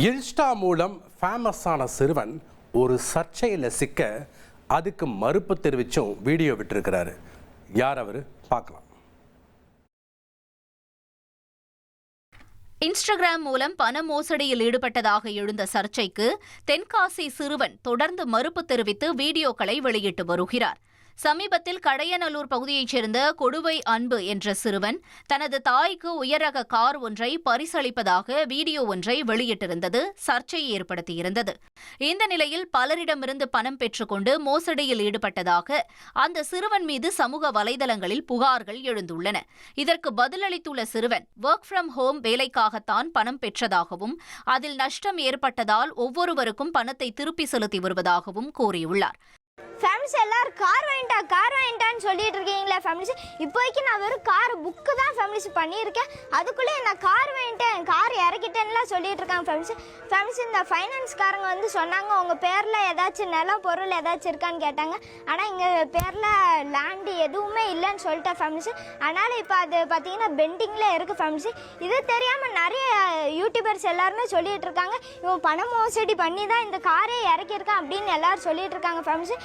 Insta மூலம் ஃபேமஸான சிறுவன் ஒரு சர்ச்சையில் சிக்க அதுக்கு மறுப்பு தெரிவிச்சும் வீடியோ விட்டிருக்கிறாரு. யார் அவர் பார்க்கலாம். இன்ஸ்டாகிராம் மூலம் பண மோசடியில் ஈடுபட்டதாக எழுந்த சர்ச்சைக்கு தென்காசி சிறுவன் தொடர்ந்து மறுப்பு தெரிவித்து வீடியோக்களை வெளியிட்டு வருகிறார். சமீபத்தில் கடையநல்லூர் பகுதியைச் சேர்ந்த கொடுவை அன்பு என்ற சிறுவன் தனது தாய்க்கு உயரக கார் ஒன்றை பரிசளிப்பதாக வீடியோ ஒன்றை வெளியிட்டிருந்தது சர்ச்சையை ஏற்படுத்தியிருந்தது. இந்த நிலையில் பலரிடமிருந்து பணம் பெற்றுக்கொண்டு மோசடியில் ஈடுபட்டதாக அந்த சிறுவன் மீது சமூக வலைதளங்களில் புகார்கள் எழுந்துள்ளன. இதற்கு பதிலளித்துள்ள சிறுவன் ஒர்க் ஃப்ரம் ஹோம் வேலைக்காகத்தான் பணம் பெற்றதாகவும் அதில் நஷ்டம் ஏற்பட்டதால் ஒவ்வொருவருக்கும் பணத்தை திருப்பி செலுத்தி வருவதாகவும் கூறியுள்ளார். ஃபேமிலிஸ் எல்லாரும் கார் வாங்கிட்டான்னு சொல்லிட்டு இருக்கீங்களா ஃபேமிலிஸ்? இப்போதைக்கு நான் வெறும் கார் புக்கு தான் ஃபேமிலிஸ் பண்ணியிருக்கேன். அதுக்குள்ளே நான் கார் வாங்கிட்டேன், கார் இறக்கிட்டேன்னுலாம் சொல்லிட்டு இருக்காங்க ஃபேமிலிஸ். இந்த ஃபைனான்ஸ்காரங்க வந்து சொன்னாங்க உங்கள் பேரில் ஏதாச்சும் நிலம் பொருள் ஏதாச்சும் இருக்கான்னு கேட்டாங்க. ஆனால் எங்கள் பேரில் லேண்டு எதுவுமே இல்லைன்னு சொல்லிட்டேன் ஃபேமிலிஸ். அதனால் இப்போ அது பார்த்தீங்கன்னா பெண்டிங்கில் இருக்குது ஃபேமிலிஸ். இது தெரியாமல் நிறைய யூடியூபர்ஸ் எல்லாருமே சொல்லிட்டு இருக்காங்க இவன் பண மோசடி பண்ணி தான் இந்த காரே இறக்கியிருக்கான் அப்படின்னு எல்லாரும் சொல்லிட்டு இருக்காங்க ஃபேமிலிஸ்.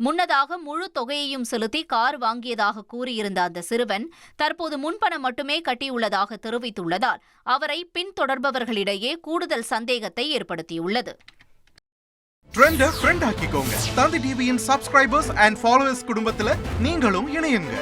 முன்னதாக முழு தொகையையும் செலுத்தி கார் வாங்கியதாக கூறியிருந்த அந்த சிறுவன் தற்போது முன்பணம் மட்டுமே கட்டியுள்ளதாக தெரிவித்துள்ளதால் அவரை பின்தொடர்பவர்களிடையே கூடுதல் சந்தேகத்தை ஏற்படுத்தியுள்ளது. ட்ரெண்டை ஃப்ரெண்ட் ஆக்கிக்கோங்க. தந்தி டிவியின் சப்ஸ்கிரைபர்ஸ் அண்ட் ஃபாலோவர்ஸ் குடும்பத்தில் நீங்களும் இணையுங்க.